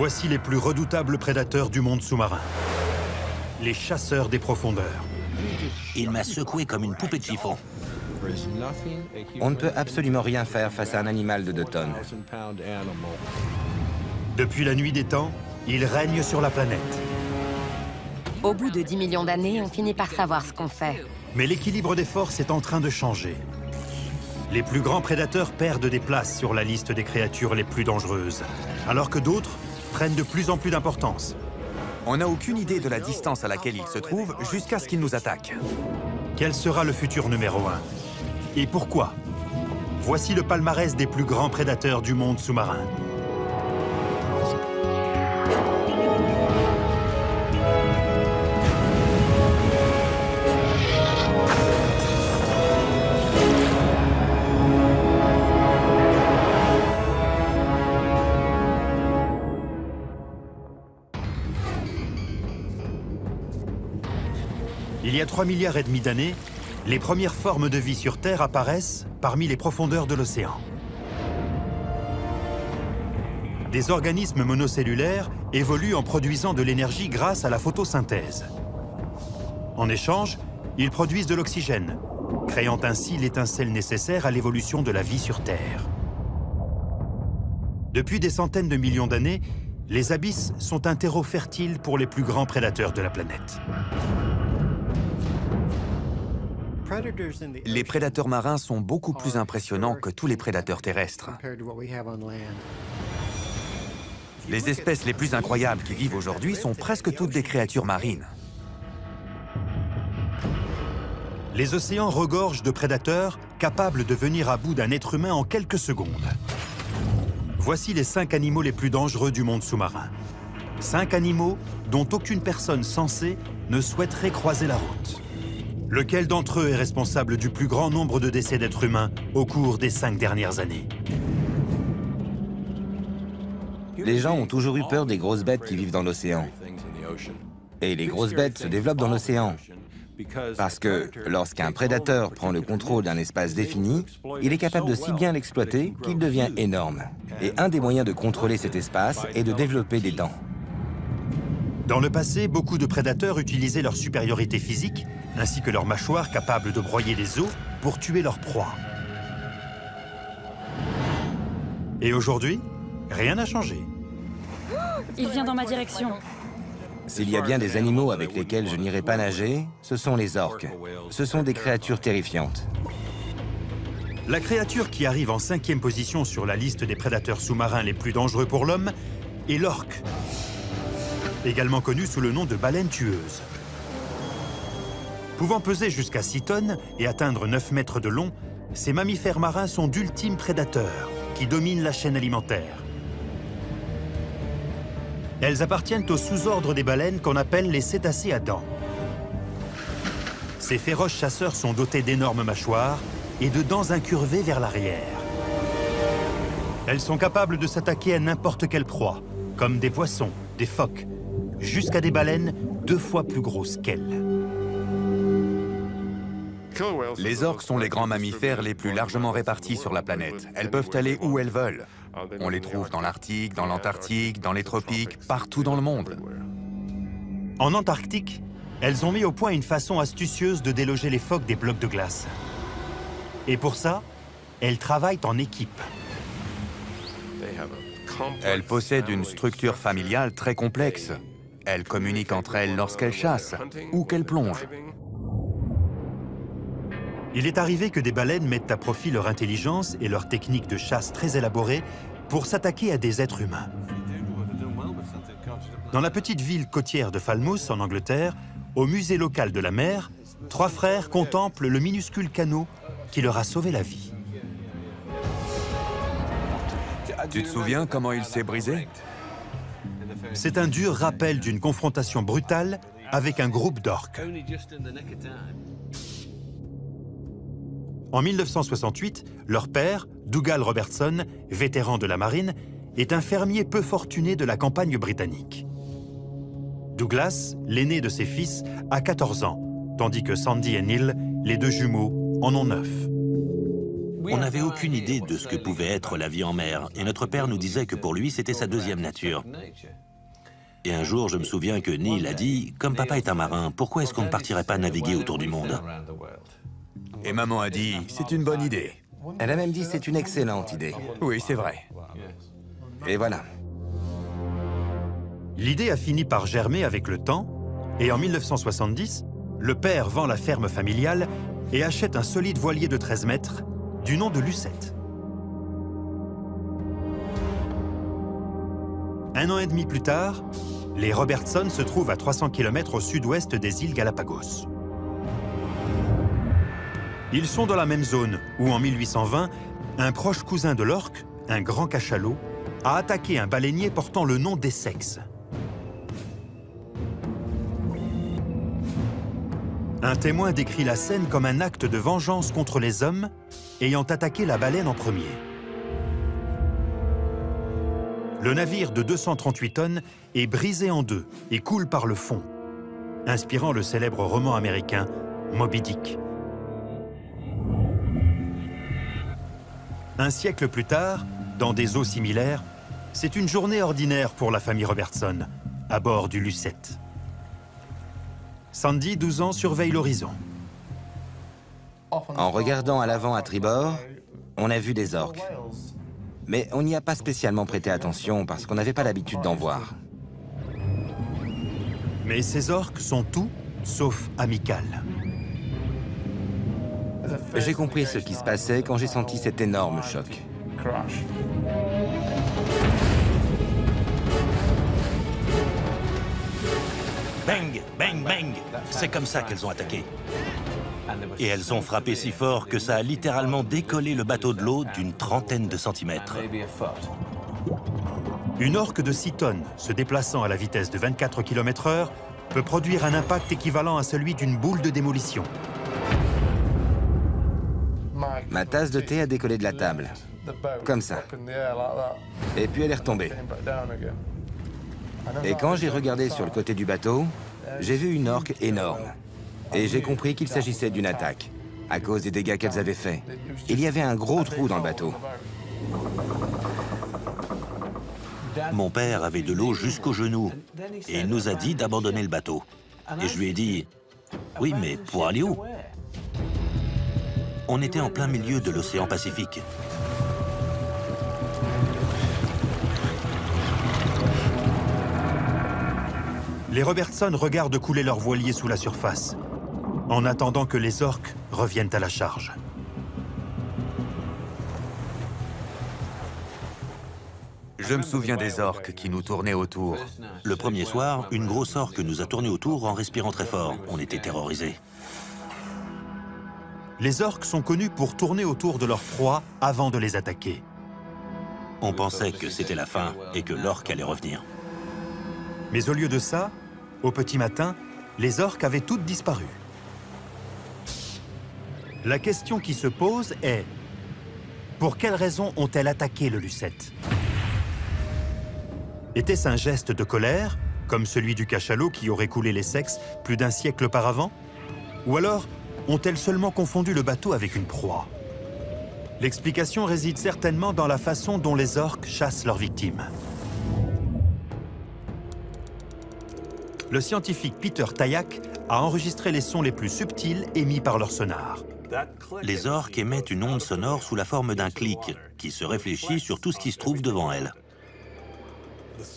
Voici les plus redoutables prédateurs du monde sous-marin. Les chasseurs des profondeurs. Il m'a secoué comme une poupée de chiffon. On ne peut absolument rien faire face à un animal de 2 tonnes. Depuis la nuit des temps, ils règnent sur la planète. Au bout de 10 millions d'années, on finit par savoir ce qu'on fait. Mais l'équilibre des forces est en train de changer. Les plus grands prédateurs perdent des places sur la liste des créatures les plus dangereuses, alors que d'autres prennent de plus en plus d'importance. On n'a aucune idée de la distance à laquelle ils se trouvent jusqu'à ce qu'ils nous attaquent. Quel sera le futur numéro 1? Et pourquoi? Voici le palmarès des plus grands prédateurs du monde sous-marin. Il y a 3,5 milliards d'années, les premières formes de vie sur Terre apparaissent parmi les profondeurs de l'océan. Des organismes monocellulaires évoluent en produisant de l'énergie grâce à la photosynthèse. En échange, ils produisent de l'oxygène, créant ainsi l'étincelle nécessaire à l'évolution de la vie sur Terre. Depuis des centaines de millions d'années, les abysses sont un terreau fertile pour les plus grands prédateurs de la planète. Les prédateurs marins sont beaucoup plus impressionnants que tous les prédateurs terrestres. Les espèces les plus incroyables qui vivent aujourd'hui sont presque toutes des créatures marines. Les océans regorgent de prédateurs capables de venir à bout d'un être humain en quelques secondes. Voici les 5 animaux les plus dangereux du monde sous-marin. 5 animaux dont aucune personne sensée ne souhaiterait croiser la route. Lequel d'entre eux est responsable du plus grand nombre de décès d'êtres humains au cours des 5 dernières années? Les gens ont toujours eu peur des grosses bêtes qui vivent dans l'océan. Et les grosses bêtes se développent dans l'océan. Parce que lorsqu'un prédateur prend le contrôle d'un espace défini, il est capable de si bien l'exploiter qu'il devient énorme. Et un des moyens de contrôler cet espace est de développer des dents. Dans le passé, beaucoup de prédateurs utilisaient leur supériorité physique, ainsi que leurs mâchoires capables de broyer les os pour tuer leur proie. Et aujourd'hui, rien n'a changé. Il vient dans ma direction. S'il y a bien des animaux avec lesquels je n'irai pas nager, ce sont les orques. Ce sont des créatures terrifiantes. La créature qui arrive en 5e position sur la liste des prédateurs sous-marins les plus dangereux pour l'homme est l'orque, également connue sous le nom de baleine tueuse. Pouvant peser jusqu'à 6 tonnes et atteindre 9 mètres de long, ces mammifères marins sont d'ultimes prédateurs qui dominent la chaîne alimentaire. Elles appartiennent au sous-ordre des baleines qu'on appelle les cétacés à dents. Ces féroces chasseurs sont dotés d'énormes mâchoires et de dents incurvées vers l'arrière. Elles sont capables de s'attaquer à n'importe quelle proie, comme des poissons, des phoques, jusqu'à des baleines 2 fois plus grosses qu'elles. Les orques sont les grands mammifères les plus largement répartis sur la planète. Elles peuvent aller où elles veulent. On les trouve dans l'Arctique, dans l'Antarctique, dans les tropiques, partout dans le monde. En Antarctique, elles ont mis au point une façon astucieuse de déloger les phoques des blocs de glace. Et pour ça, elles travaillent en équipe. Elles possèdent une structure familiale très complexe. Elles communiquent entre elles lorsqu'elles chassent ou qu'elles plongent. Il est arrivé que des baleines mettent à profit leur intelligence et leur technique de chasse très élaborée pour s'attaquer à des êtres humains. Dans la petite ville côtière de Falmouth, en Angleterre, au musée local de la mer, 3 frères contemplent le minuscule canot qui leur a sauvé la vie. Tu te souviens comment il s'est brisé? C'est un dur rappel d'une confrontation brutale avec un groupe d'orques. En 1968, leur père, Dougal Robertson, vétéran de la marine, est un fermier peu fortuné de la campagne britannique. Douglas, l'aîné de ses fils, a 14 ans, tandis que Sandy et Neil, les 2 jumeaux, en ont 9. On n'avait aucune idée de ce que pouvait être la vie en mer, et notre père nous disait que pour lui, c'était sa deuxième nature. Et un jour, je me souviens que Neil a dit « Comme papa est un marin, pourquoi est-ce qu'on ne partirait pas naviguer autour du monde ?» Et maman a dit « C'est une bonne idée. Elle a même dit c'est une excellente idée. » Oui, c'est vrai. Et voilà. L'idée a fini par germer avec le temps, et en 1970, le père vend la ferme familiale et achète un solide voilier de 13 mètres du nom de Lucette. Un an et demi plus tard, les Robertson se trouvent à 300 km au sud-ouest des îles Galapagos. Ils sont dans la même zone où, en 1820, un proche cousin de l'orque, un grand cachalot, a attaqué un baleinier portant le nom d'Essex. Un témoin décrit la scène comme un acte de vengeance contre les hommes ayant attaqué la baleine en premier. Le navire de 238 tonnes est brisé en deux et coule par le fond, inspirant le célèbre roman américain Moby Dick. Un siècle plus tard, dans des eaux similaires, c'est une journée ordinaire pour la famille Robertson, à bord du Lucette. Sandy, 12 ans, surveille l'horizon. En regardant à l'avant à tribord, on a vu des orques. Mais on n'y a pas spécialement prêté attention parce qu'on n'avait pas l'habitude d'en voir. Mais ces orques sont tout sauf amicales. J'ai compris ce qui se passait quand j'ai senti cet énorme choc. Bang, bang, bang! C'est comme ça qu'elles ont attaqué. Et elles ont frappé si fort que ça a littéralement décollé le bateau de l'eau d'une trentaine de centimètres. Une orque de 6 tonnes, se déplaçant à la vitesse de 24 km/h, peut produire un impact équivalent à celui d'une boule de démolition. Ma tasse de thé a décollé de la table. Comme ça. Et puis elle est retombée. Et quand j'ai regardé sur le côté du bateau, j'ai vu une orque énorme. Et j'ai compris qu'il s'agissait d'une attaque, à cause des dégâts qu'elles avaient faits. Il y avait un gros trou dans le bateau. Mon père avait de l'eau jusqu'aux genoux et il nous a dit d'abandonner le bateau. Et je lui ai dit « Oui, mais pour aller où ?» On était en plein milieu de l'océan Pacifique. Les Robertson regardent couler leur voilier sous la surface, en attendant que les orques reviennent à la charge. Je me souviens des orques qui nous tournaient autour. Le premier soir, une grosse orque nous a tourné autour en respirant très fort. On était terrorisés. Les orques sont connus pour tourner autour de leur proie avant de les attaquer. On pensait que c'était la fin et que l'orque allait revenir. Mais au lieu de ça, au petit matin, les orques avaient toutes disparu. La question qui se pose est: pour quelles raisons ont-elles attaqué le Lucette? Était-ce un geste de colère, comme celui du cachalot qui aurait coulé l'Essex plus d'un siècle auparavant? Ou alors ont-elles seulement confondu le bateau avec une proie? L'explication réside certainement dans la façon dont les orques chassent leurs victimes. Le scientifique Peter Tayak a enregistré les sons les plus subtils émis par leur sonar. Les orques émettent une onde sonore sous la forme d'un clic qui se réfléchit sur tout ce qui se trouve devant elles.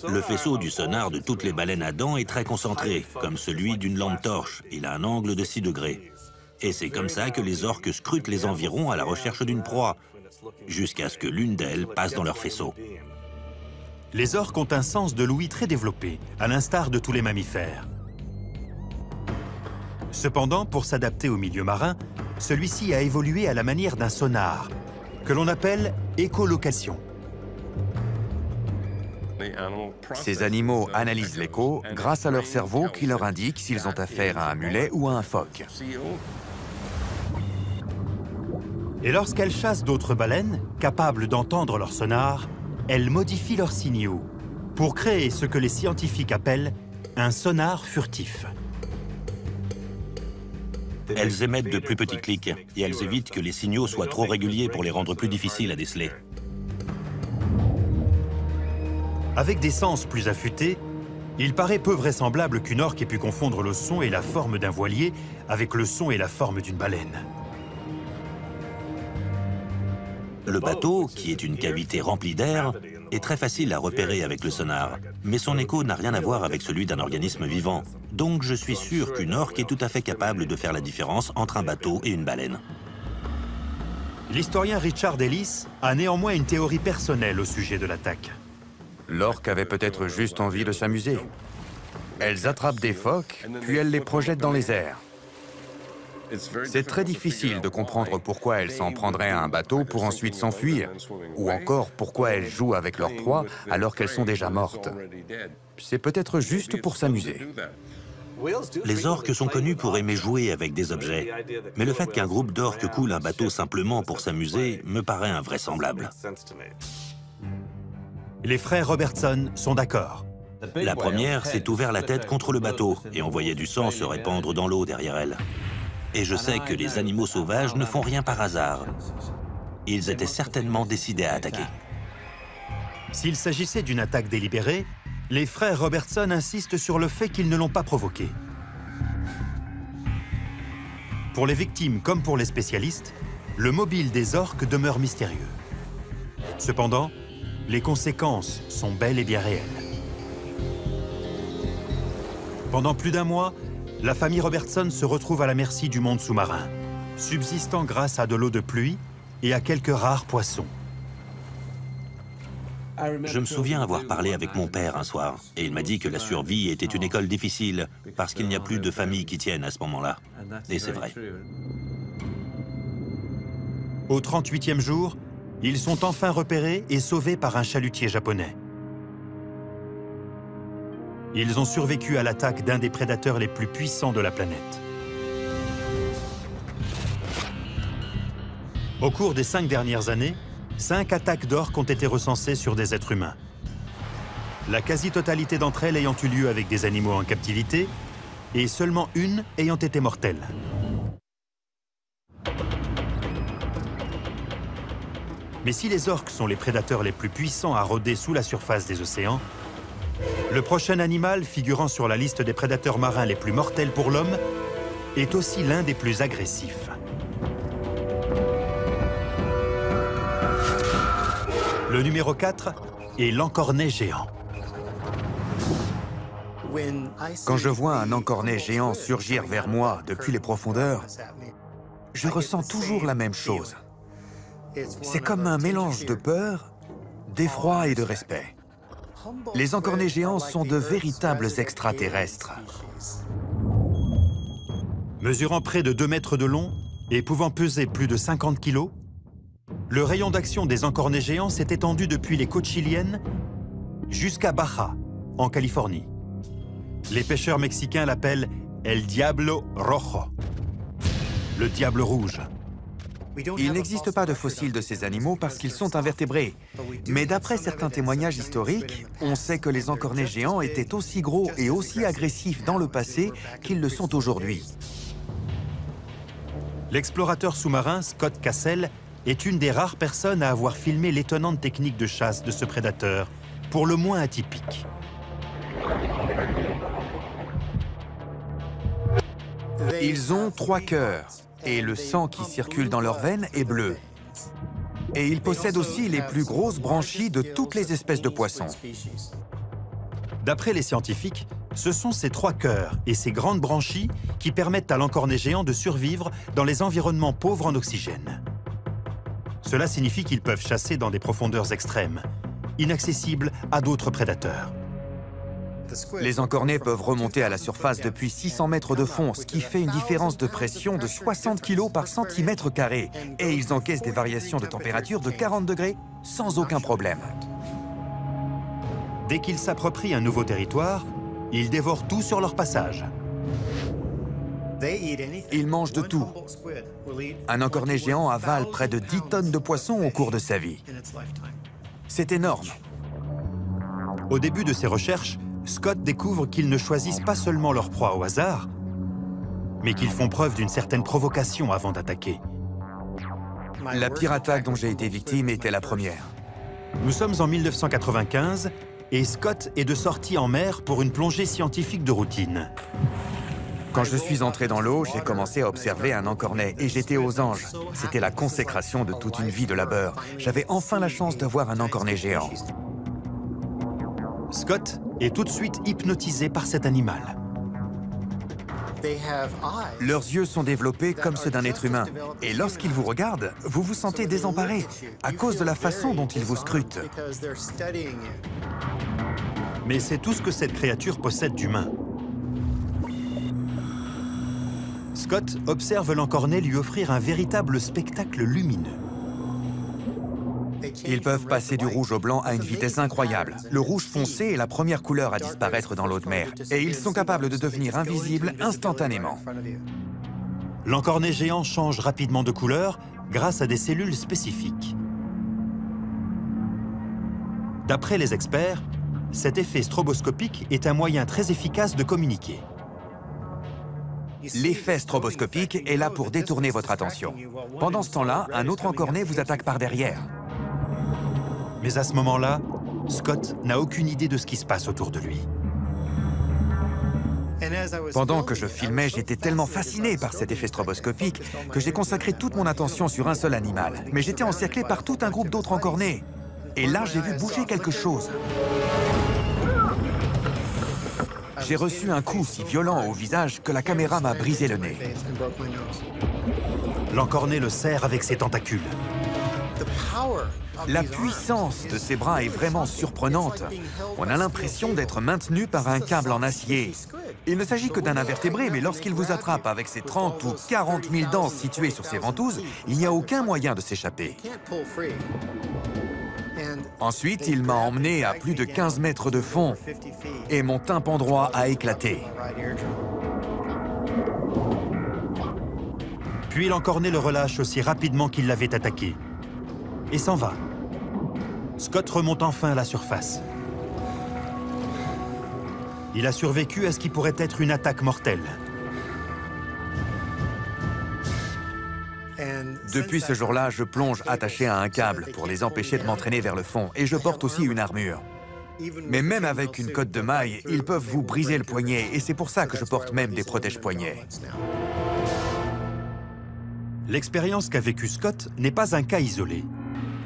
Le faisceau du sonar de toutes les baleines à dents est très concentré, comme celui d'une lampe torche. Il a un angle de 6 degrés. Et c'est comme ça que les orques scrutent les environs à la recherche d'une proie, jusqu'à ce que l'une d'elles passe dans leur faisceau. Les orques ont un sens de l'ouïe très développé, à l'instar de tous les mammifères. Cependant, pour s'adapter au milieu marin, celui-ci a évolué à la manière d'un sonar, que l'on appelle écholocation. Ces animaux analysent l'écho grâce à leur cerveau qui leur indique s'ils ont affaire à un mulet ou à un phoque. Et lorsqu'elles chassent d'autres baleines, capables d'entendre leur sonar, elles modifient leurs signaux pour créer ce que les scientifiques appellent un sonar furtif. Elles émettent de plus petits clics et elles évitent que les signaux soient trop réguliers pour les rendre plus difficiles à déceler. Avec des sens plus affûtés, il paraît peu vraisemblable qu'une orque ait pu confondre le son et la forme d'un voilier avec le son et la forme d'une baleine. Le bateau, qui est une cavité remplie d'air, est très facile à repérer avec le sonar, mais son écho n'a rien à voir avec celui d'un organisme vivant. Donc je suis sûr qu'une orque est tout à fait capable de faire la différence entre un bateau et une baleine. L'historien Richard Ellis a néanmoins une théorie personnelle au sujet de l'attaque. L'orque avait peut-être juste envie de s'amuser. Elles attrapent des phoques, puis elles les projettent dans les airs. C'est très difficile de comprendre pourquoi elles s'en prendraient à un bateau pour ensuite s'enfuir, ou encore pourquoi elles jouent avec leur proie alors qu'elles sont déjà mortes. C'est peut-être juste pour s'amuser. Les orques sont connus pour aimer jouer avec des objets, mais le fait qu'un groupe d'orques coule un bateau simplement pour s'amuser me paraît invraisemblable. Les frères Robertson sont d'accord. La première s'est ouvert la tête contre le bateau et on voyait du sang se répandre dans l'eau derrière elle. Et je sais que les animaux sauvages ne font rien par hasard. Ils étaient certainement décidés à attaquer. S'il s'agissait d'une attaque délibérée, les frères Robertson insistent sur le fait qu'ils ne l'ont pas provoquée. Pour les victimes comme pour les spécialistes, le mobile des orques demeure mystérieux. Cependant, les conséquences sont bel et bien réelles. Pendant plus d'un mois, la famille Robertson se retrouve à la merci du monde sous-marin, subsistant grâce à de l'eau de pluie et à quelques rares poissons. Je me souviens avoir parlé avec mon père un soir, et il m'a dit que la survie était une école difficile, parce qu'il n'y a plus de familles qui tiennent à ce moment-là. Et c'est vrai. Au 38e jour, ils sont enfin repérés et sauvés par un chalutier japonais. Ils ont survécu à l'attaque d'un des prédateurs les plus puissants de la planète. Au cours des 5 dernières années, 5 attaques d'orques ont été recensées sur des êtres humains. La quasi-totalité d'entre elles ayant eu lieu avec des animaux en captivité et seulement une ayant été mortelle. Mais si les orques sont les prédateurs les plus puissants à rôder sous la surface des océans, le prochain animal figurant sur la liste des prédateurs marins les plus mortels pour l'homme est aussi l'un des plus agressifs. Le numéro 4 est l'encornet géant. Quand je vois un encornet géant surgir vers moi depuis les profondeurs, je ressens toujours la même chose. C'est comme un mélange de peur, d'effroi et de respect. Les encornets géants sont de véritables extraterrestres. Mesurant près de 2 mètres de long et pouvant peser plus de 50 kilos, le rayon d'action des encornets géants s'est étendu depuis les côtes chiliennes jusqu'à Baja, en Californie. Les pêcheurs mexicains l'appellent El Diablo Rojo, le diable rouge. Il n'existe pas de fossiles de ces animaux parce qu'ils sont invertébrés. Mais d'après certains témoignages historiques, on sait que les encornets géants étaient aussi gros et aussi agressifs dans le passé qu'ils le sont aujourd'hui. L'explorateur sous-marin Scott Cassell est une des rares personnes à avoir filmé l'étonnante technique de chasse de ce prédateur, pour le moins atypique. Ils ont 3 cœurs. Et le sang qui circule dans leurs veines est bleu. Et ils possèdent aussi les plus grosses branchies de toutes les espèces de poissons. D'après les scientifiques, ce sont ces 3 cœurs et ces grandes branchies qui permettent à l'encornet géant de survivre dans les environnements pauvres en oxygène. Cela signifie qu'ils peuvent chasser dans des profondeurs extrêmes, inaccessibles à d'autres prédateurs. Les encornets peuvent remonter à la surface depuis 600 mètres de fond, ce qui fait une différence de pression de 60 kg par centimètre carré. Et ils encaissent des variations de température de 40 degrés sans aucun problème. Dès qu'ils s'approprient un nouveau territoire, ils dévorent tout sur leur passage. Ils mangent de tout. Un encornet géant avale près de 10 tonnes de poissons au cours de sa vie. C'est énorme. Au début de ses recherches, Scott découvre qu'ils ne choisissent pas seulement leur proie au hasard, mais qu'ils font preuve d'une certaine provocation avant d'attaquer. La pire attaque dont j'ai été victime était la première. Nous sommes en 1995 et Scott est de sortie en mer pour une plongée scientifique de routine. Quand je suis entré dans l'eau, j'ai commencé à observer un encornet et j'étais aux anges. C'était la consécration de toute une vie de labeur. J'avais enfin la chance de voir un encornet géant. Scott est tout de suite hypnotisé par cet animal. Leurs yeux sont développés comme ceux d'un être humain. Et lorsqu'ils vous regardent, vous vous sentez désemparé à cause de la façon dont ils vous scrutent. Mais c'est tout ce que cette créature possède d'humain. Scott observe l'encornet lui offrir un véritable spectacle lumineux. Ils peuvent passer du rouge au blanc à une vitesse incroyable. Le rouge foncé est la première couleur à disparaître dans l'eau de mer. Et ils sont capables de devenir invisibles instantanément. L'encornet géant change rapidement de couleur grâce à des cellules spécifiques. D'après les experts, cet effet stroboscopique est un moyen très efficace de communiquer. L'effet stroboscopique est là pour détourner votre attention. Pendant ce temps-là, un autre encornet vous attaque par derrière. Mais à ce moment-là, Scott n'a aucune idée de ce qui se passe autour de lui. Pendant que je filmais, j'étais tellement fasciné par cet effet stroboscopique que j'ai consacré toute mon attention sur un seul animal. Mais j'étais encerclé par tout un groupe d'autres encornets. Et là, j'ai vu bouger quelque chose. J'ai reçu un coup si violent au visage que la caméra m'a brisé le nez. L'encornet le serre avec ses tentacules. La puissance de ses bras est vraiment surprenante. On a l'impression d'être maintenu par un câble en acier. Il ne s'agit que d'un invertébré, mais lorsqu'il vous attrape avec ses 30 ou 40 000 dents situées sur ses ventouses, il n'y a aucun moyen de s'échapper. Ensuite, il m'a emmené à plus de 15 mètres de fond et mon tympan droit a éclaté. Puis l'encornet le relâche aussi rapidement qu'il l'avait attaqué et s'en va. Scott remonte enfin à la surface. Il a survécu à ce qui pourrait être une attaque mortelle. Depuis ce jour-là, je plonge attaché à un câble pour les empêcher de m'entraîner vers le fond et je porte aussi une armure. Mais même avec une cotte de maille, ils peuvent vous briser le poignet et c'est pour ça que je porte même des protège-poignets. L'expérience qu'a vécue Scott n'est pas un cas isolé.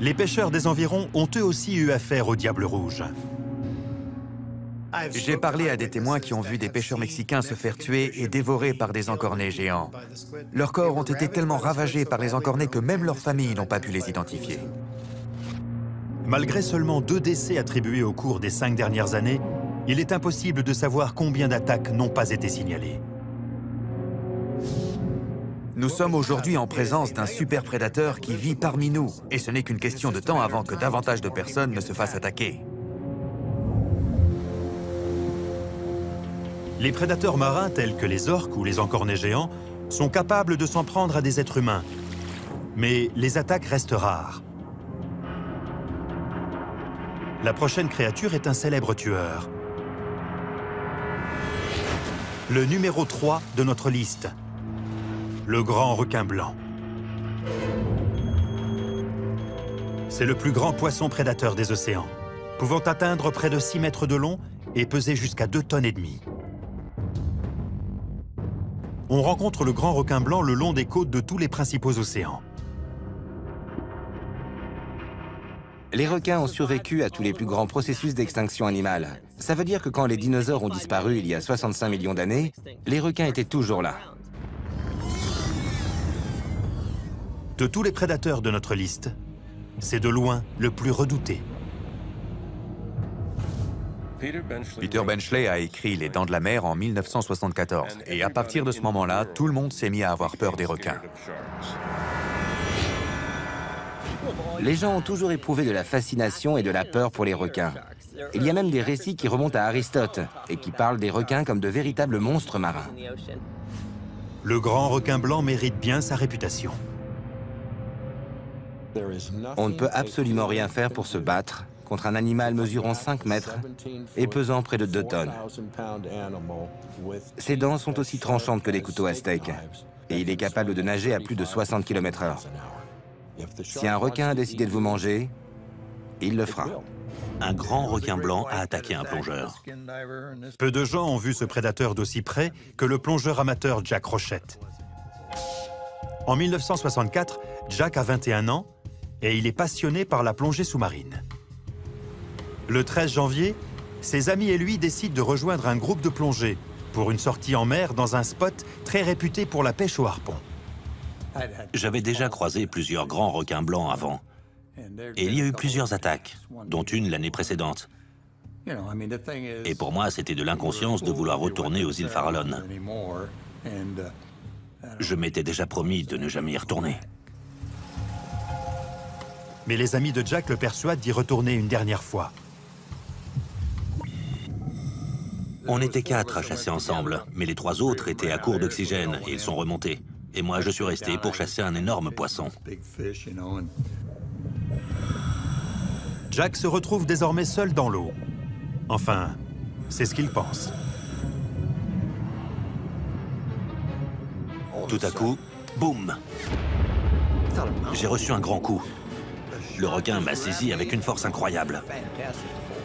Les pêcheurs des environs ont eux aussi eu affaire au diable rouge. J'ai parlé à des témoins qui ont vu des pêcheurs mexicains se faire tuer et dévorer par des encornets géants. Leurs corps ont été tellement ravagés par les encornets que même leurs familles n'ont pas pu les identifier. Malgré seulement 2 décès attribués au cours des 5 dernières années, il est impossible de savoir combien d'attaques n'ont pas été signalées. Nous sommes aujourd'hui en présence d'un super prédateur qui vit parmi nous, et ce n'est qu'une question de temps avant que davantage de personnes ne se fassent attaquer. Les prédateurs marins tels que les orques ou les encornets géants sont capables de s'en prendre à des êtres humains. Mais les attaques restent rares. La prochaine créature est un célèbre tueur. Le numéro 3 de notre liste. Le grand requin blanc. C'est le plus grand poisson prédateur des océans, pouvant atteindre près de 6 mètres de long et peser jusqu'à 2,5 tonnes. On rencontre le grand requin blanc le long des côtes de tous les principaux océans. Les requins ont survécu à tous les plus grands processus d'extinction animale. Ça veut dire que quand les dinosaures ont disparu il y a 65 millions d'années, les requins étaient toujours là. De tous les prédateurs de notre liste, c'est de loin le plus redouté. Peter Benchley a écrit Les Dents de la mer en 1974. Et à partir de ce moment-là, tout le monde s'est mis à avoir peur des requins. Les gens ont toujours éprouvé de la fascination et de la peur pour les requins. Il y a même des récits qui remontent à Aristote et qui parlent des requins comme de véritables monstres marins. Le grand requin blanc mérite bien sa réputation. On ne peut absolument rien faire pour se battre contre un animal mesurant 5 mètres et pesant près de 2 tonnes. Ses dents sont aussi tranchantes que des couteaux à steak et il est capable de nager à plus de 60 km/h. Si un requin a décidé de vous manger, il le fera. Un grand requin blanc a attaqué un plongeur. Peu de gens ont vu ce prédateur d'aussi près que le plongeur amateur Jack Rochette. En 1964, Jack a 21 ans et il est passionné par la plongée sous-marine. Le 13 janvier, ses amis et lui décident de rejoindre un groupe de plongée pour une sortie en mer dans un spot très réputé pour la pêche au harpon. J'avais déjà croisé plusieurs grands requins blancs avant. Et il y a eu plusieurs attaques, dont une l'année précédente. Et pour moi, c'était de l'inconscience de vouloir retourner aux îles Farallon. Je m'étais déjà promis de ne jamais y retourner. Mais les amis de Jack le persuadent d'y retourner une dernière fois. On était 4 à chasser ensemble, mais les 3 autres étaient à court d'oxygène et ils sont remontés. Et moi, je suis resté pour chasser un énorme poisson. Jack se retrouve désormais seul dans l'eau. Enfin, c'est ce qu'il pense. Tout à coup, boum! J'ai reçu un grand coup. Le requin m'a saisi avec une force incroyable.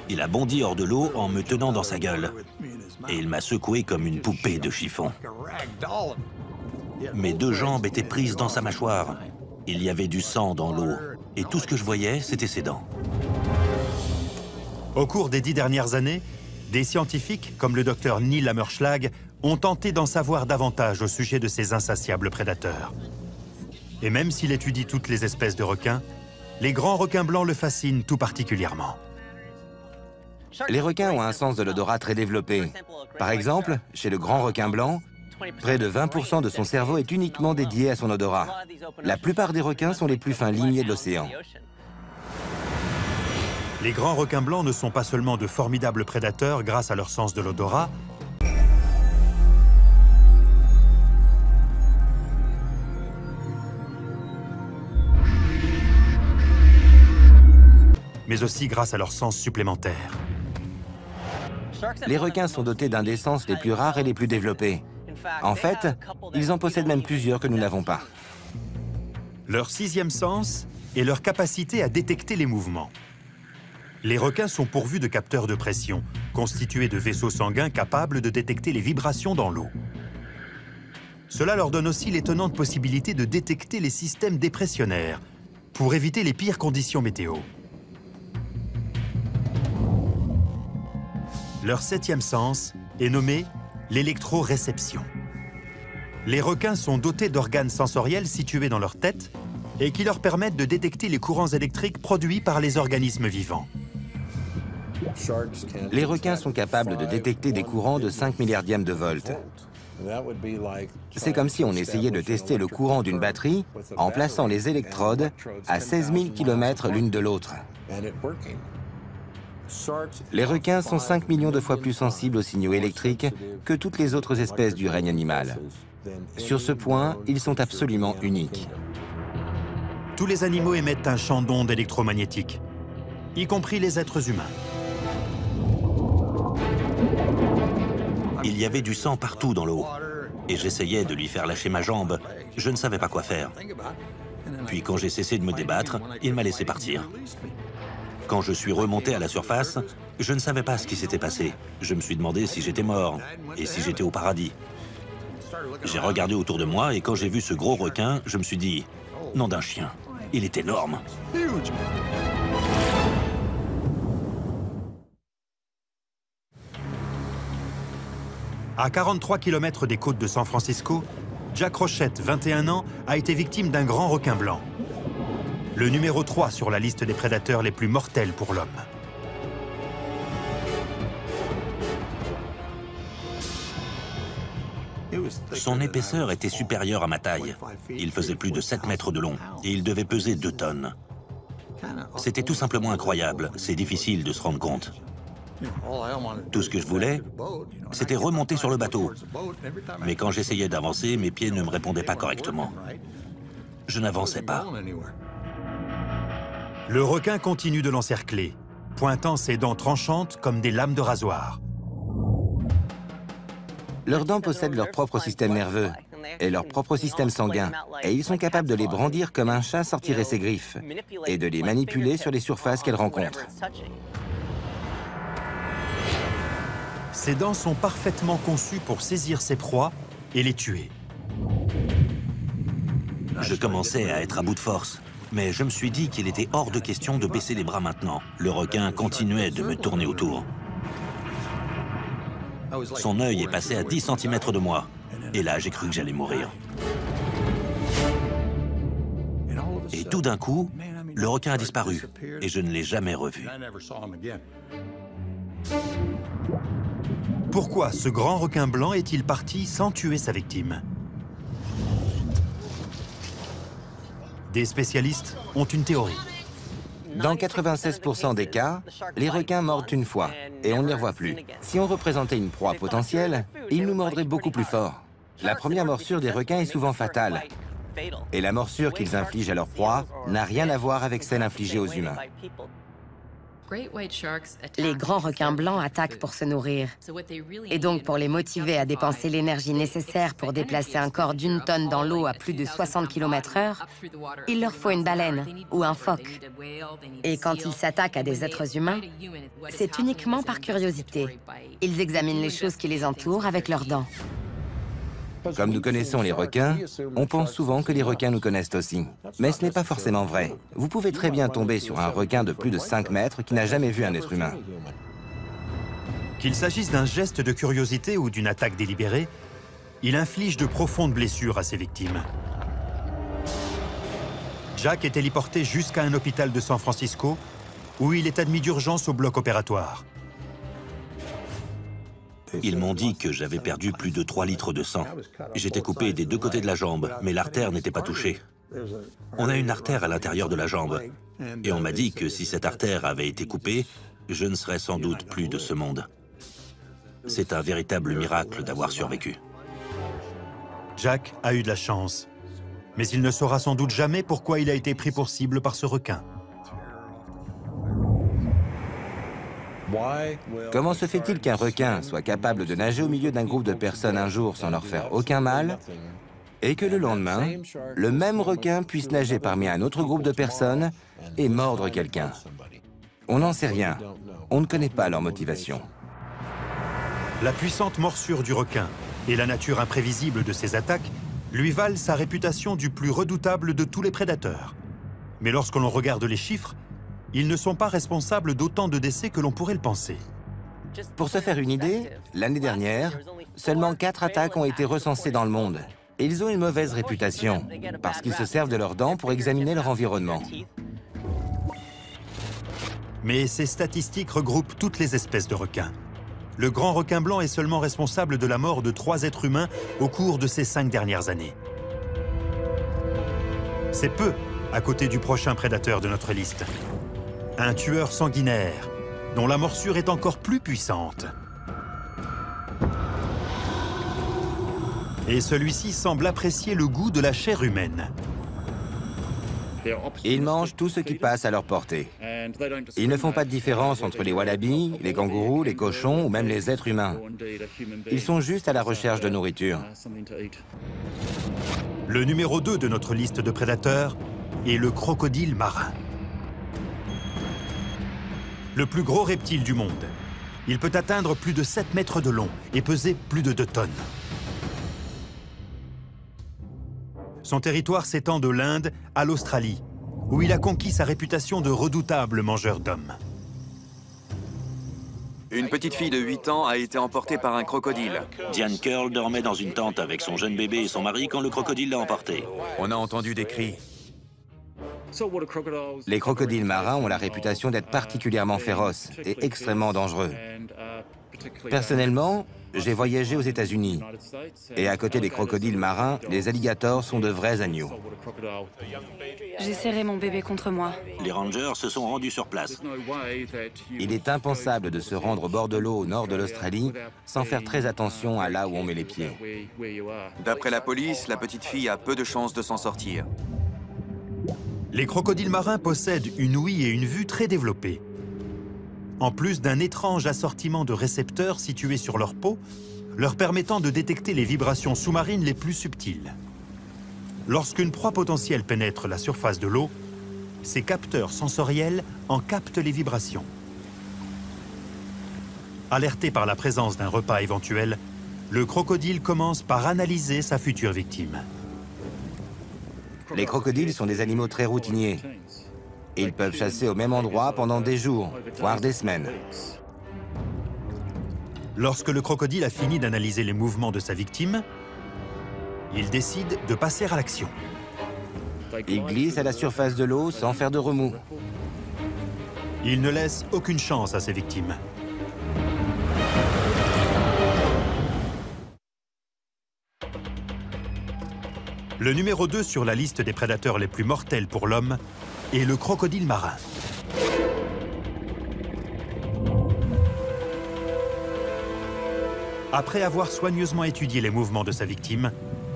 Il a bondi hors de l'eau en me tenant dans sa gueule. Et il m'a secoué comme une poupée de chiffon. Mes 2 jambes étaient prises dans sa mâchoire. Il y avait du sang dans l'eau. Et tout ce que je voyais, c'était ses dents. Au cours des 10 dernières années, des scientifiques, comme le docteur Neil Hammerschlag, ont tenté d'en savoir davantage au sujet de ces insatiables prédateurs. Et même s'il étudie toutes les espèces de requins, les grands requins blancs le fascinent tout particulièrement. Les requins ont un sens de l'odorat très développé. Par exemple, chez le grand requin blanc, près de 20% de son cerveau est uniquement dédié à son odorat. La plupart des requins sont les plus fins limiers de l'océan. Les grands requins blancs ne sont pas seulement de formidables prédateurs grâce à leur sens de l'odorat, mais aussi grâce à leur sens supplémentaire. Les requins sont dotés d'un des sens les plus rares et les plus développés. En fait, ils en possèdent même plusieurs que nous n'avons pas. Leur 6e sens est leur capacité à détecter les mouvements. Les requins sont pourvus de capteurs de pression, constitués de vaisseaux sanguins capables de détecter les vibrations dans l'eau. Cela leur donne aussi l'étonnante possibilité de détecter les systèmes dépressionnaires pour éviter les pires conditions météo. Leur 7e sens est nommé l'électroréception. Les requins sont dotés d'organes sensoriels situés dans leur tête et qui leur permettent de détecter les courants électriques produits par les organismes vivants. Les requins sont capables de détecter des courants de 5 milliardièmes de volts. C'est comme si on essayait de tester le courant d'une batterie en plaçant les électrodes à 16 000 km l'une de l'autre. Les requins sont 5 millions de fois plus sensibles aux signaux électriques que toutes les autres espèces du règne animal. Sur ce point, ils sont absolument uniques. Tous les animaux émettent un champ d'ondes électromagnétiques, y compris les êtres humains. Il y avait du sang partout dans l'eau. Et j'essayais de lui faire lâcher ma jambe. Je ne savais pas quoi faire. Puis quand j'ai cessé de me débattre, il m'a laissé partir. Quand je suis remonté à la surface, je ne savais pas ce qui s'était passé. Je me suis demandé si j'étais mort et si j'étais au paradis. J'ai regardé autour de moi et quand j'ai vu ce gros requin, je me suis dit, nom d'un chien, il est énorme. À 43 km des côtes de San Francisco, Jack Rochette, 21 ans, a été victime d'un grand requin blanc. Le numéro 3 sur la liste des prédateurs les plus mortels pour l'homme. Son épaisseur était supérieure à ma taille. Il faisait plus de 7 mètres de long et il devait peser 2 tonnes. C'était tout simplement incroyable, c'est difficile de se rendre compte. Tout ce que je voulais, c'était remonter sur le bateau. Mais quand j'essayais d'avancer, mes pieds ne me répondaient pas correctement. Je n'avançais pas. Le requin continue de l'encercler, pointant ses dents tranchantes comme des lames de rasoir. Leurs dents possèdent leur propre système nerveux et leur propre système sanguin, et ils sont capables de les brandir comme un chat sortirait ses griffes et de les manipuler sur les surfaces qu'elles rencontrent. Ces dents sont parfaitement conçues pour saisir ses proies et les tuer. Je commençais à être à bout de force, mais je me suis dit qu'il était hors de question de baisser les bras maintenant. Le requin continuait de me tourner autour. Son œil est passé à 10 cm de moi. Et là, j'ai cru que j'allais mourir. Et tout d'un coup, le requin a disparu. Et je ne l'ai jamais revu. Pourquoi ce grand requin blanc est-il parti sans tuer sa victime? Des spécialistes ont une théorie. Dans 96% des cas, les requins mordent une fois et on ne les revoit plus. Si on représentait une proie potentielle, ils nous mordraient beaucoup plus fort. La première morsure des requins est souvent fatale. Et la morsure qu'ils infligent à leur proie n'a rien à voir avec celle infligée aux humains. Les grands requins blancs attaquent pour se nourrir. Et donc, pour les motiver à dépenser l'énergie nécessaire pour déplacer un corps d'1 tonne dans l'eau à plus de 60 km/h, il leur faut une baleine ou un phoque. Et quand ils s'attaquent à des êtres humains, c'est uniquement par curiosité. Ils examinent les choses qui les entourent avec leurs dents. Comme nous connaissons les requins, on pense souvent que les requins nous connaissent aussi. Mais ce n'est pas forcément vrai. Vous pouvez très bien tomber sur un requin de plus de 5 mètres qui n'a jamais vu un être humain. Qu'il s'agisse d'un geste de curiosité ou d'une attaque délibérée, il inflige de profondes blessures à ses victimes. Jack est héliporté jusqu'à un hôpital de San Francisco où il est admis d'urgence au bloc opératoire. Ils m'ont dit que j'avais perdu plus de 3 litres de sang. J'étais coupé des 2 côtés de la jambe, mais l'artère n'était pas touchée. On a une artère à l'intérieur de la jambe. Et on m'a dit que si cette artère avait été coupée, je ne serais sans doute plus de ce monde. C'est un véritable miracle d'avoir survécu. Jack a eu de la chance, mais il ne saura sans doute jamais pourquoi il a été pris pour cible par ce requin. Comment se fait-il qu'un requin soit capable de nager au milieu d'un groupe de personnes un jour sans leur faire aucun mal, et que le lendemain, le même requin puisse nager parmi un autre groupe de personnes et mordre quelqu'un? On n'en sait rien. On ne connaît pas leur motivation. La puissante morsure du requin et la nature imprévisible de ses attaques lui valent sa réputation du plus redoutable de tous les prédateurs. Mais lorsque l'on regarde les chiffres, ils ne sont pas responsables d'autant de décès que l'on pourrait le penser. Pour se faire une idée, l'année dernière, seulement 4 attaques ont été recensées dans le monde. Et ils ont une mauvaise réputation, parce qu'ils se servent de leurs dents pour examiner leur environnement. Mais ces statistiques regroupent toutes les espèces de requins. Le grand requin blanc est seulement responsable de la mort de 3 êtres humains au cours de ces 5 dernières années. C'est peu à côté du prochain prédateur de notre liste. Un tueur sanguinaire, dont la morsure est encore plus puissante. Et celui-ci semble apprécier le goût de la chair humaine. Ils mangent tout ce qui passe à leur portée. Ils ne font pas de différence entre les wallabies, les kangourous, les cochons ou même les êtres humains. Ils sont juste à la recherche de nourriture. Le numéro 2 de notre liste de prédateurs est le crocodile marin. Le plus gros reptile du monde. Il peut atteindre plus de 7 mètres de long et peser plus de 2 tonnes. Son territoire s'étend de l'Inde à l'Australie, où il a conquis sa réputation de redoutable mangeur d'hommes. Une petite fille de 8 ans a été emportée par un crocodile. Diane Curl dormait dans une tente avec son jeune bébé et son mari quand le crocodile l'a emporté. On a entendu des cris. Les crocodiles marins ont la réputation d'être particulièrement féroces et extrêmement dangereux. Personnellement, j'ai voyagé aux États-Unis. Et à côté des crocodiles marins, les alligators sont de vrais agneaux. J'ai serré mon bébé contre moi. Les rangers se sont rendus sur place. Il est impensable de se rendre au bord de l'eau au nord de l'Australie sans faire très attention à là où on met les pieds. D'après la police, la petite fille a peu de chances de s'en sortir. Les crocodiles marins possèdent une ouïe et une vue très développées. en plus d'un étrange assortiment de récepteurs situés sur leur peau, leur permettant de détecter les vibrations sous-marines les plus subtiles. Lorsqu'une proie potentielle pénètre la surface de l'eau, ces capteurs sensoriels en captent les vibrations. Alerté par la présence d'un repas éventuel, le crocodile commence par analyser sa future victime. Les crocodiles sont des animaux très routiniers. Ils peuvent chasser au même endroit pendant des jours, voire des semaines. Lorsque le crocodile a fini d'analyser les mouvements de sa victime, il décide de passer à l'action. Il glisse à la surface de l'eau sans faire de remous. Il ne laisse aucune chance à ses victimes. Le numéro 2 sur la liste des prédateurs les plus mortels pour l'homme est le crocodile marin. Après avoir soigneusement étudié les mouvements de sa victime,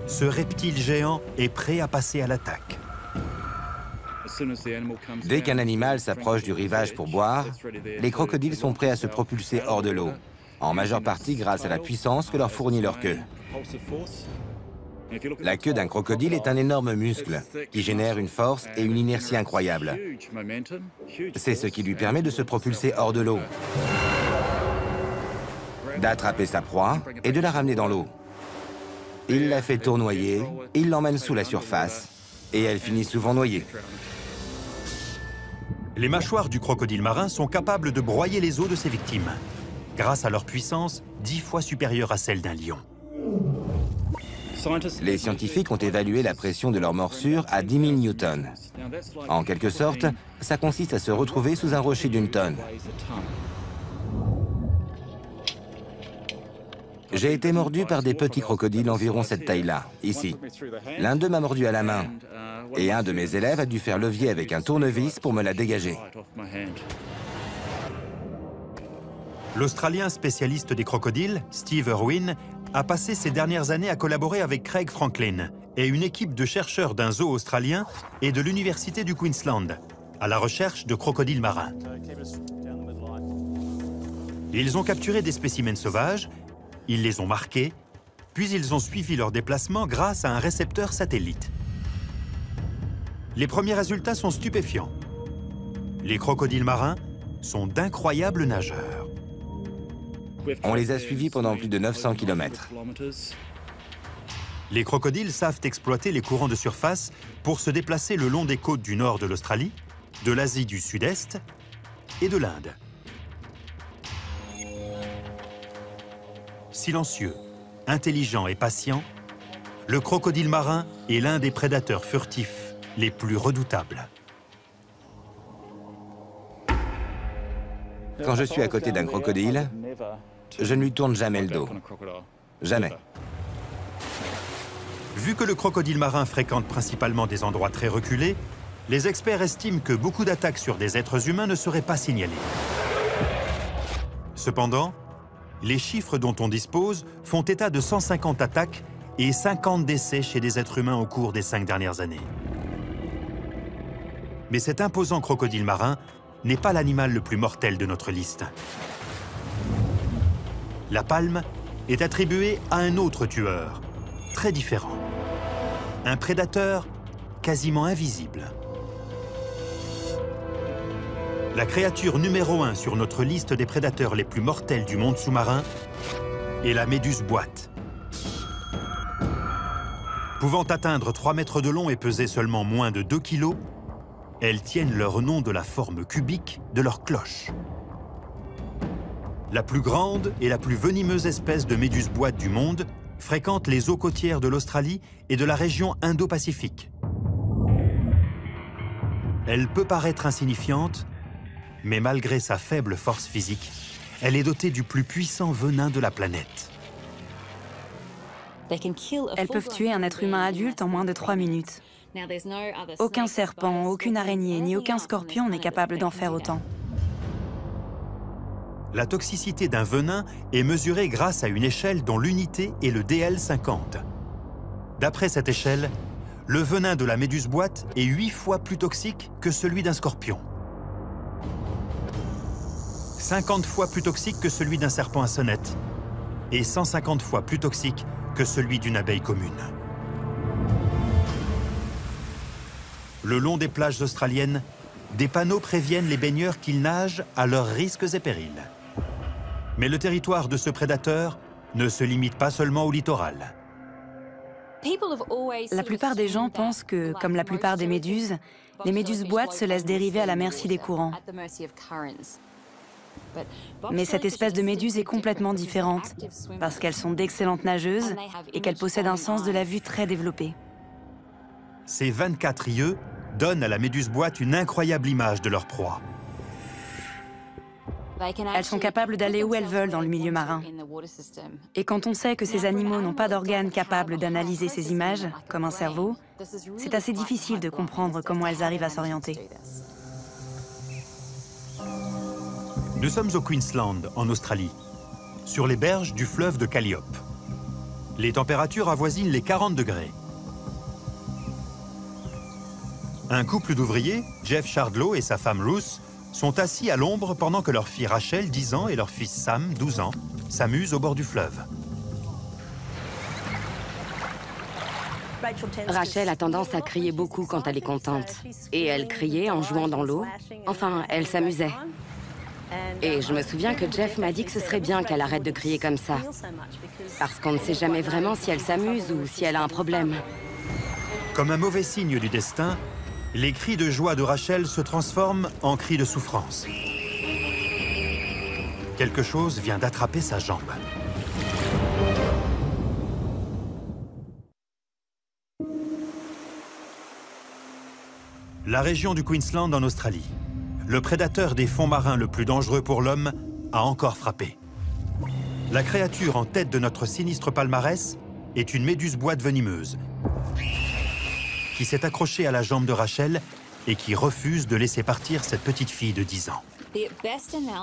ce reptile géant est prêt à passer à l'attaque. Dès qu'un animal s'approche du rivage pour boire, les crocodiles sont prêts à se propulser hors de l'eau, en majeure partie grâce à la puissance que leur fournit leur queue. La queue d'un crocodile est un énorme muscle qui génère une force et une inertie incroyables. C'est ce qui lui permet de se propulser hors de l'eau, d'attraper sa proie et de la ramener dans l'eau. Il la fait tournoyer, il l'emmène sous la surface et elle finit souvent noyée. Les mâchoires du crocodile marin sont capables de broyer les os de ses victimes, grâce à leur puissance 10 fois supérieure à celle d'un lion. Les scientifiques ont évalué la pression de leur morsure à 10 000 newtons. En quelque sorte, ça consiste à se retrouver sous un rocher d'une tonne. J'ai été mordu par des petits crocodiles environ cette taille-là, ici. L'un d'eux m'a mordu à la main, et un de mes élèves a dû faire levier avec un tournevis pour me la dégager. L'Australien spécialiste des crocodiles, Steve Irwin, a passé ces dernières années à collaborer avec Craig Franklin et une équipe de chercheurs d'un zoo australien et de l'Université du Queensland, à la recherche de crocodiles marins. Ils ont capturé des spécimens sauvages, ils les ont marqués, puis ils ont suivi leur déplacement grâce à un récepteur satellite. Les premiers résultats sont stupéfiants. Les crocodiles marins sont d'incroyables nageurs. On les a suivis pendant plus de 900 km. Les crocodiles savent exploiter les courants de surface pour se déplacer le long des côtes du nord de l'Australie, de l'Asie du Sud-Est et de l'Inde. Silencieux, intelligent et patient, le crocodile marin est l'un des prédateurs furtifs les plus redoutables. Quand je suis à côté d'un crocodile, je ne lui tourne jamais le dos. Jamais. Vu que le crocodile marin fréquente principalement des endroits très reculés, les experts estiment que beaucoup d'attaques sur des êtres humains ne seraient pas signalées. Cependant, les chiffres dont on dispose font état de 150 attaques et 50 décès chez des êtres humains au cours des 5 dernières années. Mais cet imposant crocodile marin n'est pas l'animal le plus mortel de notre liste. La palme est attribuée à un autre tueur, très différent. Un prédateur quasiment invisible. La créature numéro 1 sur notre liste des prédateurs les plus mortels du monde sous-marin est la méduse boîte. Pouvant atteindre 3 mètres de long et peser seulement moins de 2 kilos, elles tiennent leur nom de la forme cubique de leur cloche. La plus grande et la plus venimeuse espèce de méduse boîte du monde fréquente les eaux côtières de l'Australie et de la région Indo-Pacifique. Elle peut paraître insignifiante, mais malgré sa faible force physique, elle est dotée du plus puissant venin de la planète. Elles peuvent tuer un être humain adulte en moins de 3 minutes. Aucun serpent, aucune araignée, ni aucun scorpion n'est capable d'en faire autant. La toxicité d'un venin est mesurée grâce à une échelle dont l'unité est le DL50. D'après cette échelle, le venin de la méduse boîte est 8 fois plus toxique que celui d'un scorpion. 50 fois plus toxique que celui d'un serpent à sonnette et 150 fois plus toxique que celui d'une abeille commune. Le long des plages australiennes, des panneaux préviennent les baigneurs qu'ils nagent à leurs risques et périls. Mais le territoire de ce prédateur ne se limite pas seulement au littoral. La plupart des gens pensent que, comme la plupart des méduses, les méduses boîtes se laissent dériver à la merci des courants. Mais cette espèce de méduse est complètement différente, parce qu'elles sont d'excellentes nageuses et qu'elles possèdent un sens de la vue très développé. Ces 24 yeux donnent à la méduse boîte une incroyable image de leur proie. Elles sont capables d'aller où elles veulent dans le milieu marin. Et quand on sait que ces animaux n'ont pas d'organes capables d'analyser ces images, comme un cerveau, c'est assez difficile de comprendre comment elles arrivent à s'orienter. Nous sommes au Queensland, en Australie, sur les berges du fleuve de Calliope. Les températures avoisinent les 40 degrés. Un couple d'ouvriers, Jeff Chardlow et sa femme Ruth, sont assis à l'ombre pendant que leur fille Rachel, 10 ans, et leur fils Sam, 12 ans, s'amusent au bord du fleuve. Rachel a tendance à crier beaucoup quand elle est contente. Et elle criait en jouant dans l'eau. Enfin, elle s'amusait. Et je me souviens que Jeff m'a dit que ce serait bien qu'elle arrête de crier comme ça. Parce qu'on ne sait jamais vraiment si elle s'amuse ou si elle a un problème. Comme un mauvais signe du destin, les cris de joie de Rachel se transforment en cris de souffrance. Quelque chose vient d'attraper sa jambe. La région du Queensland en Australie. Le prédateur des fonds marins le plus dangereux pour l'homme a encore frappé. La créature en tête de notre sinistre palmarès est une méduse boîte venimeuse qui s'est accrochée à la jambe de Rachel et qui refuse de laisser partir cette petite fille de 10 ans.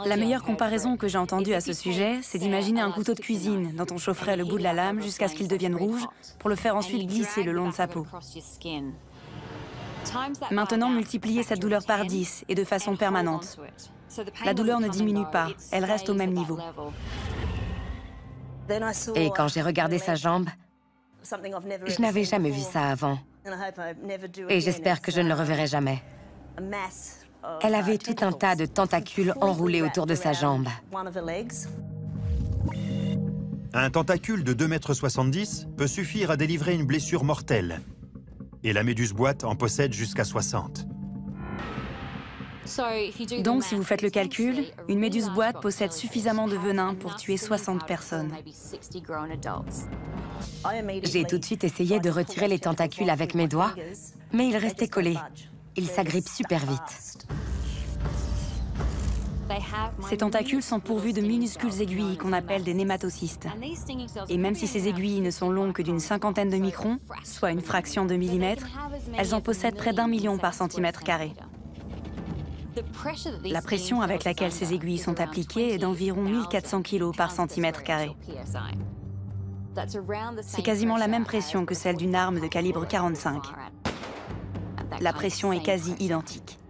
La meilleure comparaison que j'ai entendue à ce sujet, c'est d'imaginer un couteau de cuisine dont on chaufferait le bout de la lame jusqu'à ce qu'il devienne rouge pour le faire ensuite glisser le long de sa peau. Maintenant, multipliez cette douleur par 10 et de façon permanente. La douleur ne diminue pas, elle reste au même niveau. Et quand j'ai regardé sa jambe, je n'avais jamais vu ça avant. Et j'espère que je ne le reverrai jamais. Elle avait tout un tas de tentacules enroulés autour de sa jambe. Un tentacule de 2,70 m peut suffire à délivrer une blessure mortelle. Et la méduse boîte en possède jusqu'à 60. Donc, si vous faites le calcul, une méduse boîte possède suffisamment de venin pour tuer 60 personnes. J'ai tout de suite essayé de retirer les tentacules avec mes doigts, mais ils restaient collés. Ils s'agrippent super vite. Ces tentacules sont pourvus de minuscules aiguilles qu'on appelle des nématocystes. Et même si ces aiguilles ne sont longues que d'une cinquantaine de microns, soit une fraction de millimètre, elles en possèdent près d'1 million par centimètre carré. La pression avec laquelle ces aiguilles sont appliquées est d'environ 1400 kg par centimètre carré. C'est quasiment la même pression que celle d'une arme de calibre 45. La pression est quasi identique.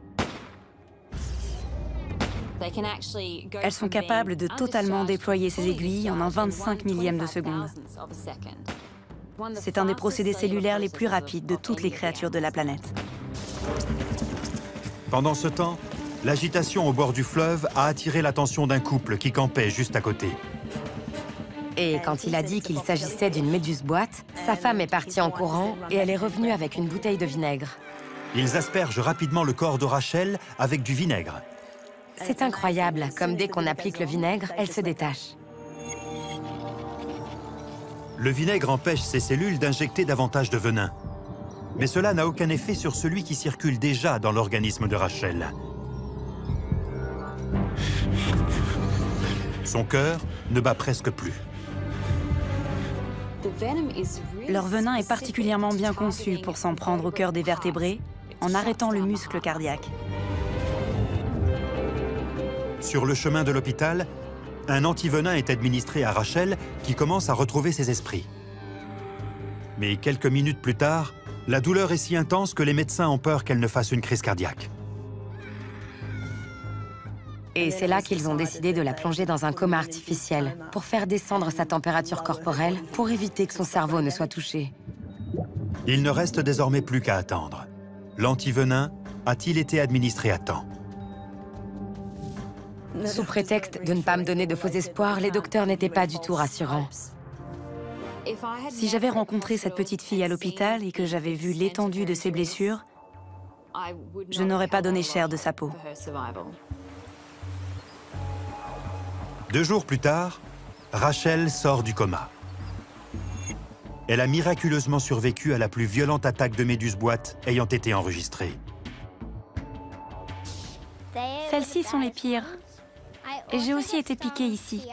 Elles sont capables de totalement déployer ces aiguilles en un 25 millième de seconde. C'est un des procédés cellulaires les plus rapides de toutes les créatures de la planète. Pendant ce temps, l'agitation au bord du fleuve a attiré l'attention d'un couple qui campait juste à côté. Et quand il a dit qu'il s'agissait d'une méduse boîte, sa femme est partie en courant et elle est revenue avec une bouteille de vinaigre. Ils aspergent rapidement le corps de Rachel avec du vinaigre. C'est incroyable, comme dès qu'on applique le vinaigre, elle se détache. Le vinaigre empêche ces cellules d'injecter davantage de venin. Mais cela n'a aucun effet sur celui qui circule déjà dans l'organisme de Rachel. Son cœur ne bat presque plus. Leur venin est particulièrement bien conçu pour s'en prendre au cœur des vertébrés en arrêtant le muscle cardiaque. Sur le chemin de l'hôpital, un antivenin est administré à Rachel qui commence à retrouver ses esprits. Mais quelques minutes plus tard, la douleur est si intense que les médecins ont peur qu'elle ne fasse une crise cardiaque. Et c'est là qu'ils ont décidé de la plonger dans un coma artificiel pour faire descendre sa température corporelle pour éviter que son cerveau ne soit touché. Il ne reste désormais plus qu'à attendre. L'antivenin a-t-il été administré à temps? Sous prétexte de ne pas me donner de faux espoirs, les docteurs n'étaient pas du tout rassurants. Si j'avais rencontré cette petite fille à l'hôpital et que j'avais vu l'étendue de ses blessures, je n'aurais pas donné cher de sa peau. 2 jours plus tard, Rachel sort du coma. Elle a miraculeusement survécu à la plus violente attaque de méduse-boîte ayant été enregistrée. Celles-ci sont les pires. Et j'ai aussi été piquée ici.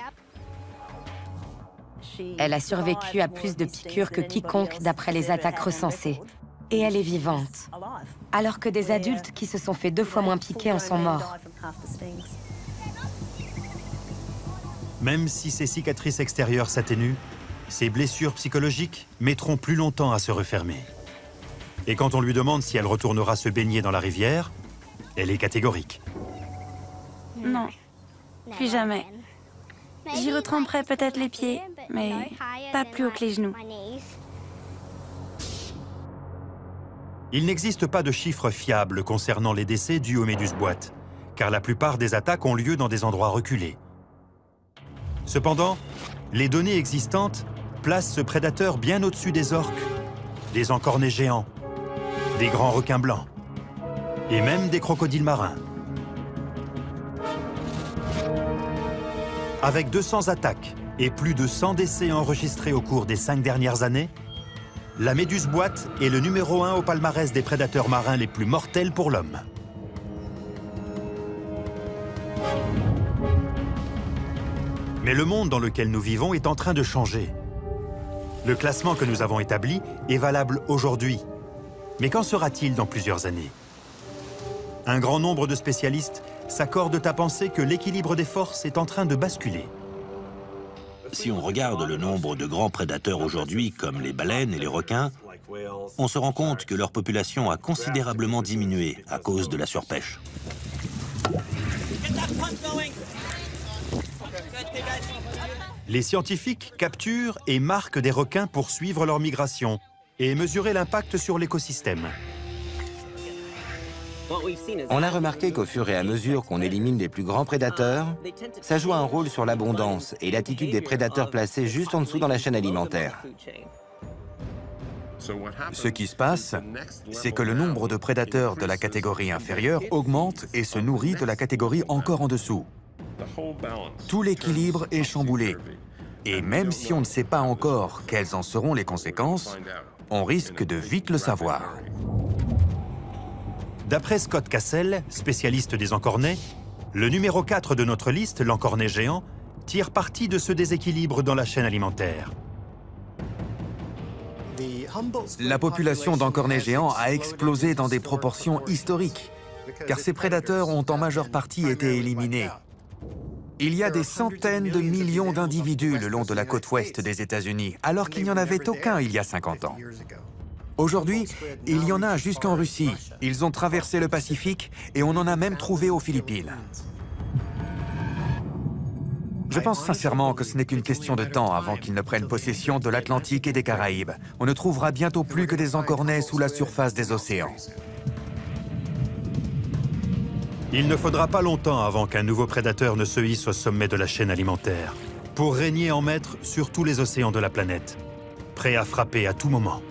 Elle a survécu à plus de piqûres que quiconque d'après les attaques recensées. Et elle est vivante. Alors que des adultes qui se sont fait 2 fois moins piquer en sont morts. Même si ses cicatrices extérieures s'atténuent, ses blessures psychologiques mettront plus longtemps à se refermer. Et quand on lui demande si elle retournera se baigner dans la rivière, elle est catégorique. Non, plus jamais. J'y retremperai peut-être les pieds, mais pas plus haut que les genoux. Il n'existe pas de chiffres fiables concernant les décès dus aux méduses-boîtes, car la plupart des attaques ont lieu dans des endroits reculés. Cependant, les données existantes placent ce prédateur bien au-dessus des orques, des encornets géants, des grands requins blancs et même des crocodiles marins. Avec 200 attaques et plus de 100 décès enregistrés au cours des 5 dernières années, la méduse-boîte est le numéro 1 au palmarès des prédateurs marins les plus mortels pour l'homme. Mais le monde dans lequel nous vivons est en train de changer. Le classement que nous avons établi est valable aujourd'hui. Mais qu'en sera-t-il dans plusieurs années? Un grand nombre de spécialistes s'accordent à penser que l'équilibre des forces est en train de basculer. Si on regarde le nombre de grands prédateurs aujourd'hui, comme les baleines et les requins, on se rend compte que leur population a considérablement diminué à cause de la surpêche. Les scientifiques capturent et marquent des requins pour suivre leur migration et mesurer l'impact sur l'écosystème. On a remarqué qu'au fur et à mesure qu'on élimine les plus grands prédateurs, ça joue un rôle sur l'abondance et l'attitude des prédateurs placés juste en dessous dans la chaîne alimentaire. Ce qui se passe, c'est que le nombre de prédateurs de la catégorie inférieure augmente et se nourrit de la catégorie encore en dessous. Tout l'équilibre est chamboulé. Et même si on ne sait pas encore quelles en seront les conséquences, on risque de vite le savoir. D'après Scott Cassell, spécialiste des encornets, le numéro 4 de notre liste, l'encornet géant, tire parti de ce déséquilibre dans la chaîne alimentaire. La population d'encornets géants a explosé dans des proportions historiques, car ces prédateurs ont en majeure partie été éliminés. Il y a des centaines de millions d'individus le long de la côte ouest des États-Unis, alors qu'il n'y en avait aucun il y a 50 ans. Aujourd'hui, il y en a jusqu'en Russie. Ils ont traversé le Pacifique et on en a même trouvé aux Philippines. Je pense sincèrement que ce n'est qu'une question de temps avant qu'ils ne prennent possession de l'Atlantique et des Caraïbes. On ne trouvera bientôt plus que des encornets sous la surface des océans. Il ne faudra pas longtemps avant qu'un nouveau prédateur ne se hisse au sommet de la chaîne alimentaire, pour régner en maître sur tous les océans de la planète, prêt à frapper à tout moment.